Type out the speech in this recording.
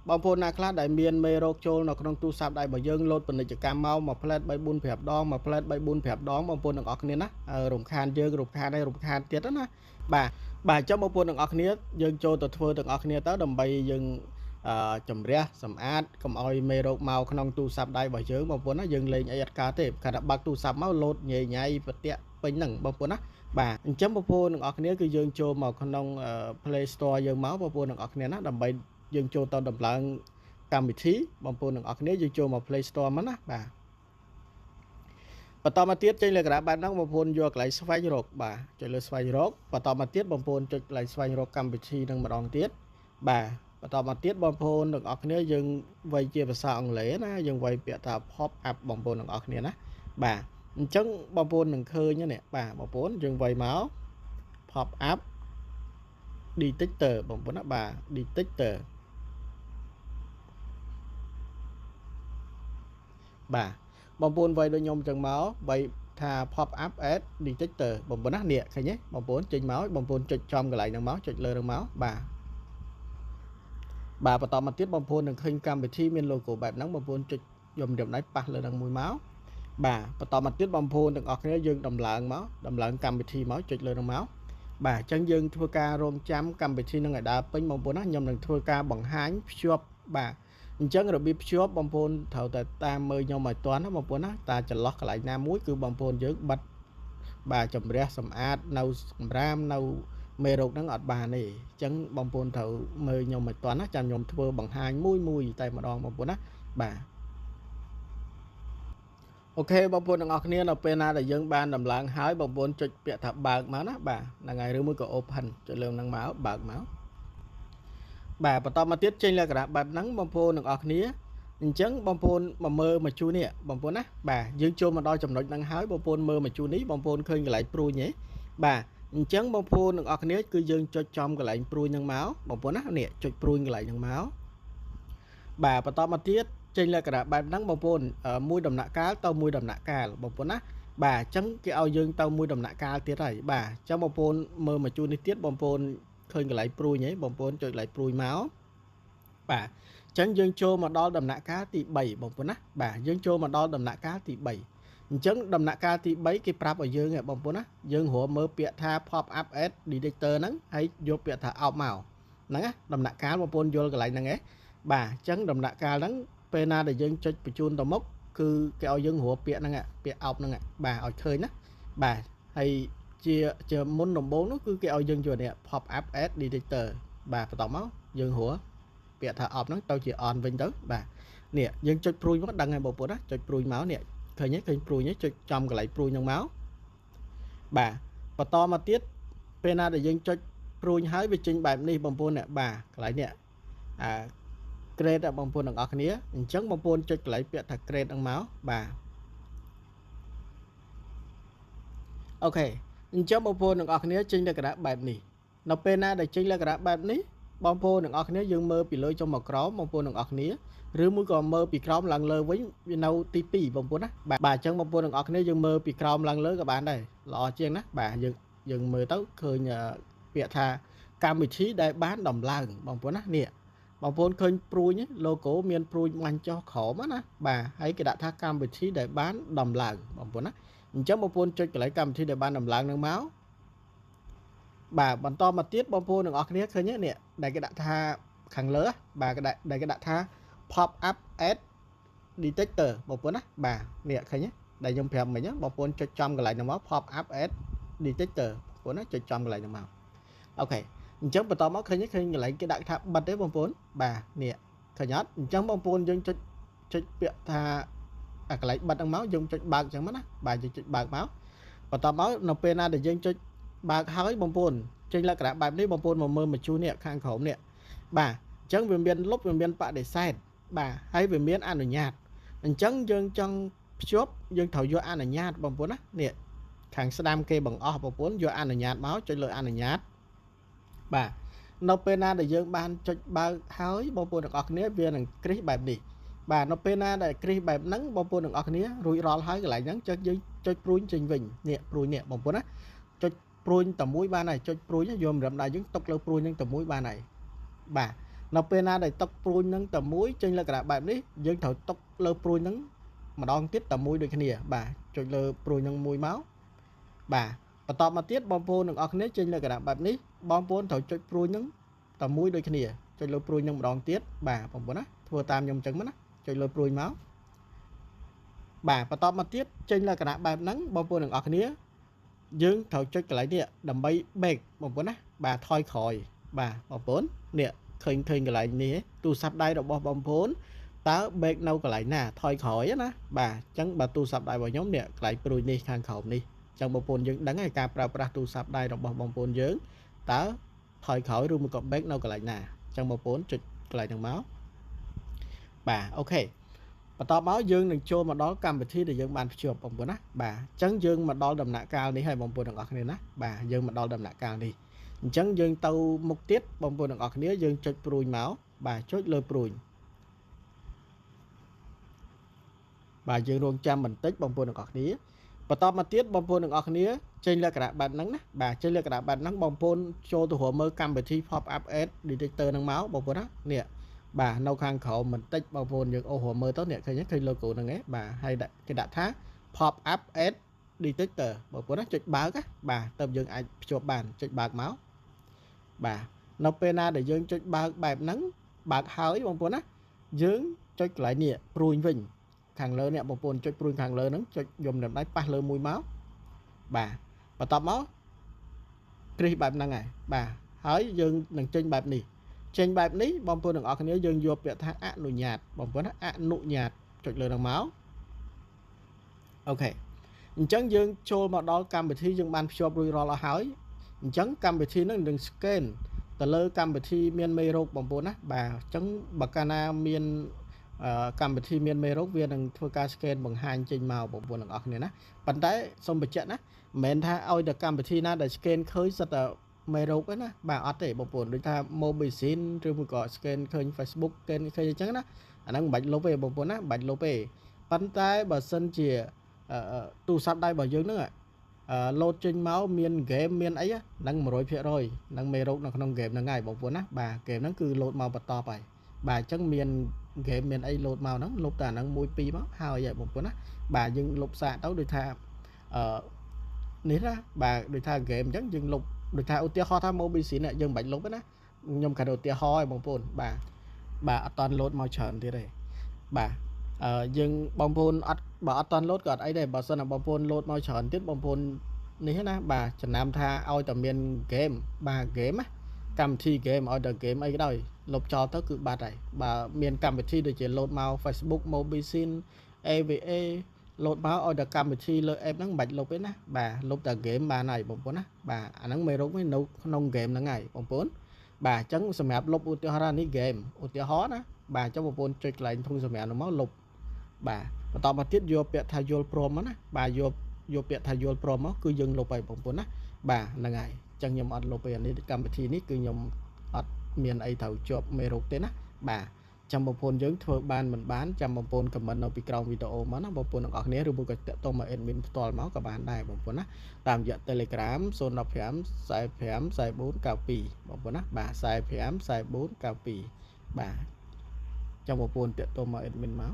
បងប្អូនណាខ្លះដែលមានមេរោគចូលនៅក្នុងទូរស័ព្ទដៃរបស់យើងលោតពាណិជ្ជកម្មមកមួយផ្លែត3 4 5ដងមួយផ្លែត3 4 5ដងបងប្អូនទាំងអស់គ្នាណារំខានយើងរំខានហើយរំខានទៀតណាបាទអញ្ចឹងបងប្អូនទាំងអស់គ្នាយើងចូលទៅធ្វើទាំងអស់គ្នាទៅដើម្បីយើងជំរះសម្អាតកុំឲ្យមេរោគមកក្នុងទូរស័ព្ទដៃរបស់យើងបងប្អូនណាយើងលេងអីអត់កើតទេគ្រាន់តែបើកទូរស័ព្ទមកលោតញ៉ៃញ៉ៃប្រទាក់ពេញហ្នឹងបងប្អូនណាបាទអញ្ចឹងបងប្អូនទាំងអស់គ្នាគឺយើងចូលមកក្នុង Play Store យើងមកបងប្អូនទាំងអស់គ្នាណាដើម្បីយើងចូលទៅដំឡើងកម្មវិធីបងប្អូនទាំងអស់គ្នាយើងចូលមក Play Store មកណាបាទបន្តមកទៀតចេញលើក្រាបែបហ្នឹងបងប្អូនយកកន្លែងស្វែងរកបាទចុចលើស្វែងរកបន្តមកទៀតបងប្អូនចុចកន្លែងស្វែងរកកម្មវិធីនឹងម្ដងទៀតបាទបន្តមកទៀតបងប្អូនទាំងអស់គ្នាយើងវាយជាភាសាអង់គ្លេសណាយើងវាយពាក្យថា pop up បងប្អូនទាំងអស់គ្នាណាបាទអញ្ចឹងបងប្អូននឹងឃើញនេះបាទបងប្អូនយើងវាយមក pop up detector បងប្អូនណាបាទ detector បាទបងប្អូនវាយដូចខ្ញុំចឹងមកវាយថា pop up ad detector បងប្អូនណានេះឃើញទេបងប្អូនចេញមកបងប្អូនចុចចំកន្លែងហ្នឹងមកចុចលើហ្នឹងមកបាទបន្តមកទៀតបងប្អូននឹងឃើញកម្មវិធីមាន logo បែបហ្នឹងបងប្អូនចុចយំរំដៃប៉ះលើហ្នឹងមួយមកបាទបន្តមកទៀតបងប្អូនទាំងអស់គ្នាយើងដំឡើងកម្មវិធីមកចុចលើហ្នឹងមកបាទអញ្ចឹងយើងធ្វើការរងចាំកម្មវិធីនឹងឲ្យដើរពេញបងប្អូនណាខ្ញុំនឹងធ្វើការបង្ហាញភ្ជាប់បាទអញ្ចឹងរបៀបភ្ជាប់បងប្អូនត្រូវតែតាមមើលខ្ញុំឲ្យទាន់ណាបងប្អូនណាតាចន្លោះកន្លែងណាមួយគឺបងប្អូនយើងបិទបាទជំរះសម្អាតនៅសម្រាមនៅមេរោគហ្នឹងអត់បានទេអញ្ចឹងបងប្អូនត្រូវមើលខ្ញុំឲ្យទាន់ណាចាំខ្ញុំធ្វើបង្ហាញមួយតែម្ដងបងប្អូនណាបាទអូខេបងប្អូនទាំងអស់គ្នានៅពេលណាដែលយើងបានដំឡើងហើយបងប្អូនចុចពាក្យថាបើកមកណាបាទហ្នឹងហើយឬមួយក៏ open ចុចលើហ្នឹងមកបើកមកបាទបន្តមកទៀតចេញលក្ខណៈបែបហ្នឹងបងប្អូនទាំងអស់គ្នាអញ្ចឹងបងប្អូនមកមើលមកជួនេះបងប្អូនណាបាទយើងចូលមកដល់ចំណុចហ្នឹងហើយបងប្អូនមើលមកជួនេះបងប្អូនឃើញកន្លែងព្រួយទេបាទអញ្ចឹងបងប្អូនទាំងអស់គ្នាគឺយើងចុចចំកន្លែងព្រួយហ្នឹងមកបងប្អូនណានេះចុចព្រួយកន្លែងហ្នឹងមកបាទបន្តមកទៀតចេញលក្ខណៈបែបហ្នឹងបងប្អូនមួយដំណាក់កាលទៅមួយដំណាក់កាលបងប្អូនណាបាទអញ្ចឹងគេឲ្យយើងទៅមួយដំណាក់កាលទៀតហើយបាទអញ្ចឹងបងប្អូនមើលមកជួនេះទៀតបងប្អូនឃើញកន្លែងព្រួយហ៎បងប្អូនចុចកន្លែងព្រួយមកបាទអញ្ចឹងយើងចូលមកដល់ដំណាក់កាលទី3បងប្អូនណាបាទយើងចូលមកដល់ដំណាក់កាលទី3អញ្ចឹងដំណាក់កាលទី3គេប្រាប់ឲ្យយើងបងប្អូនណាយើងរកមើលពាក្យថា pop up ad detector ហ្នឹងហើយយកពាក្យថាអោបមកហ្នឹងណាដំណាក់កាលបងប្អូនយល់កន្លែងហ្នឹងហ៎បាទអញ្ចឹងដំណាក់កាលហ្នឹងពេលណាដែលយើងចុចបញ្ជូនទៅមុខគឺគេឲ្យយើងរកពាក្យហ្នឹងពាក្យអោបហ្នឹងបាទឲ្យឃើញណាបាទហើយជាមុនដំបូងនោះគឺគេឲ្យយើងយកនេះ pop up ad detector បាទបន្តមកយើងរកពាក្យថាអប់ហ្នឹងទៅជា on វិញទៅបាទនេះយើងចុចព្រួយមកដឹងហើយបងប្អូនណាចុចព្រួយមកនេះឃើញទេឃើញព្រួយទេចុចចំកន្លែងព្រួយហ្នឹងមកបាទបន្តមកទៀតពេលណាដែលយើងចុចព្រួយហើយវាចេញបែបនេះបងប្អូនបាទកន្លែងនេះgrade បងប្អូនទាំងអស់គ្នាអញ្ចឹងបងប្អូនចុចកន្លែងពាក្យថា grade ហ្នឹងមកបាទអូខេអញ្ចឹងបងប្អូនទាំងអស់គ្នាចេញលក្ខណៈបែបនេះនៅពេលណាដែលចេញលក្ខណៈបែបនេះបងប្អូនទាំងអស់គ្នាយើងមើលពីលើចុះមកក្រោមបងប្អូនទាំងអស់គ្នាឬមួយក៏មើលពីក្រោមឡើងលើវិញវានៅទី2បងប្អូនណាបាទអញ្ចឹងបងប្អូនទាំងអស់គ្នាយើងមើលពីក្រោមឡើងលើក៏បានដែរល្អជាងណាបាទយើងមើលទៅឃើញពាក្យថាកម្មវិធីដែលបានដំឡើងបងប្អូនណានេះបងប្អូនឃើញព្រួយ logo មានព្រួយបាញ់ចុះក្រោមណាបាទហើយគេដាក់ថាកម្មវិធីដែលបានដំឡើងបងប្អូនណាអញ្ចឹងបងប្អូនចុចកន្លែងកម្មវិធីដែលបានដំឡើងនឹងមកបាទបន្តមកទៀតបងប្អូនទាំងអស់គ្នាឃើញទេនេះដែលគេដាក់ថាខាងលើបាទដែលគេដាក់ថា pop up ad detector បងប្អូនណាបាទនេះឃើញទេដែលខ្ញុំប្រាប់មិញបងប្អូនចុចចំកន្លែងហ្នឹងមក pop up ad detector បងប្អូនណាចុចចំកន្លែងហ្នឹងមកអូខេអញ្ចឹងបន្តមកឃើញកន្លែងគេដាក់ថាបិទទេបងប្អូនបាទនេះឃើញអត់អញ្ចឹងបងប្អូនយើងចុចពាក្យថាកន្លែងបិទហ្នឹងមកយើងចុចបើកអញ្ចឹងណាបាទយើងចុចបើកមកបន្តមកនៅពេលណាដែលយើងចុចបើកហើយបងប្អូនចេញលក្ខណៈបែបនេះបងប្អូនមកមើលមកជួនេះខាងក្រោមនេះបាទអញ្ចឹងវាមានលុបវាមានបដិសេធបាទហើយវាមានអនុញ្ញាតអញ្ចឹងយើងចង់ភ្ជាប់យើងត្រូវយកអនុញ្ញាតបងប្អូនណានេះខាងស្ដាំគេបង្អស់បងប្អូនយកអនុញ្ញាតមកចុចលើអនុញ្ញាតបាទនៅពេលណាដែលយើងបានចុចបើកហើយបងប្អូនទាំងអស់គ្នាវានឹងគ្រីសបែបនេះបាទនៅពេលណាដែលគ្រីសបែបហ្នឹងបងប្អូនទាំងអស់គ្នារួចរាល់ហើយកន្លែងហ្នឹងចុចយើងចុចព្រួយចេញវិញនេះព្រួយនេះបងប្អូនណាចុចព្រួយតែមួយបានហើយចុចព្រួយយកម្រាមដៃយើងຕົកលើព្រួយហ្នឹងតែមួយបានហើយបាទ nó bên na để tóc pruy nâng tầm mũi trên là cả bạn đấy dương thổi tóc lơ pruy nâng mà đong tiết tầm mũi được cái nè bà cho lơ pruy nâng mũi máu bà và tọt mà tiết bom phun được ở cái trên là cả bạn đấy bom phun thổi cho pruy nâng tầm mũi được cái nè cho lơ pruy nâng mà đong tiết bà bom phun á thua tam nhom trứng mất á cho lơ pruy máu bà và tọt mà tiết trên là cả bạn nắng bom phun được ở cái dương thổi cho cái lại nè đầm bay bẹt bom phun á bà thôi khỏi bà bom phun nè khơi khơi cái lại nè tu sắp đây được bom phun tớ bẹt nâu cái lại nè thôi khỏi á nè bà chẳng bà tu sắp đại vào nhóm nè lại pruy đi khang khẩu đi trong bom phun dương đắng ngày ca pra tu sắp đây được bom phun dương tớ thôi khỏi rồi một cặp bẹt nâu cái lại nè trong bom phun trực lại thằng máu bà ok và tao báo dương đừng cho mà đó cầm thi để dương bàn chụp bóng bữa nè bà chấn dương mà đo đầm nạ cao đi hay bóng bữa đằng ngọt này nè bà dương mà đo đầm nạ cao đi chấn dương tàu một tiết bóng bữa đằng ngọt này dương chốt pruy máu bà chốt lơ pruy bà dương luôn trăm mình tích bóng bữa đằng ngọt này và tao mà tiết bóng bữa đằng ngọt này trên là cả bạn nắng nè bà trên là cả bạn nắng bóng bữa cho từ hồ mơ cầm thi pop up s detector nắng máu bóng bữa đó nè bà nâu khang khẩu mình tích bao vốn những ô hồ mơ tốt nhẹ khi nhất khi lô cụ này bà hay đại cái đã thác pop up s detector bởi của nó chụp báo các bà tập dương ai chụp bàn chụp bạc máu bà nâu pena để dương chụp bạc bài nắng bạc háo ấy bằng vốn á dương chụp lại nhẹ pruy vinh hàng lớn nè bằng vốn chụp pruy hàng lớn nắng chụp dùng làm đáy pa lơ mùi máu bà và tập máu kri bài năng này bà hỡi dương đừng trên bài này trên bài ní bom phun được ở cái dương vô việc thang ạ nụ nhạt bom phun ạ nụ nhạt trội lời đằng máu ok chẳng dương cho mà đó cam bị thi dương ban cho bùi rò là hỏi chẳng cam bị thi nó đừng scan tờ lơ cam bị thi miền mê rô bom phun á bà chẳng bạc cana miền cam bị thi miền mê rô viên đừng thua ca scan bằng hai trên màu bom phun được ở này nè bàn tay xong bị trận á mền tha oi được cam bị thi na để scan khơi rất là mày rốt á bà ở đây bộ phận đối ta mobile xin rồi một cái scan kênh Facebook kênh kênh chẳng đó anh đang bạch lô về bộ phận á bạch lô về bắn tay bà sân chìa tu sắp đây bảo dương nữa lô trên máu miền game miền ấy á đang một rồi đang mày rốt nó không game là ngày bộ phận á bà game nó cứ lột màu bật to phải bà chẳng miền game miền ấy lột màu nó lột ta đang mùi pi máu hao vậy bộ phận á bà nhưng lột xạ tao được tha nếu ra bà được tha game chẳng dừng lục được thay ưu ho tham mô bị xí này dừng bánh lốp á nhôm cả đầu tia ho bông phun bà toàn lốt màu tròn thế này bà dừng bông phun bà toàn lốt gọt ấy đây bà sơn là bông phun lốt màu tròn tiết bông phun ní na bà chẳng nam tha oi tầm miền game bà game á cầm thi game order game ấy cái đời lục cho tất cứ bà này bà miền cầm thi được chỉ lốt màu Facebook mobile xin EVA lột báo order cầm thi lợi em đang bạch lột ấy nè bà lột tờ game bà này bông phun á bà anh đang mê rốt với nấu nông game là ngày bông phun bà chẳng xem map lột ưu ra ní game ưu hó đó bà cho bông phun trịch lại thông xem map nó máu lột bà và tao mà tiết vô biệt thay vô prom á bà vô biệt thay vô prom á cứ dừng lột bài bông phun á bà là ngày chẳng nhầm ọt lột về ní cầm thi ní cứ nhầm ọt miền ấy thầu chụp mê rốt tên á bà trong bộ phone dưỡng thưa ban mình bán trong bộ phone comment ở trong video mà nó bộ phone ở này rồi buộc cái tôi mà admin toàn máu các bạn đây bộ phone á tạm dựa telegram số nạp xài 4 cà pì bộ phone á bà xài 4 cà pì bà trong bộ phone tôi mà admin máu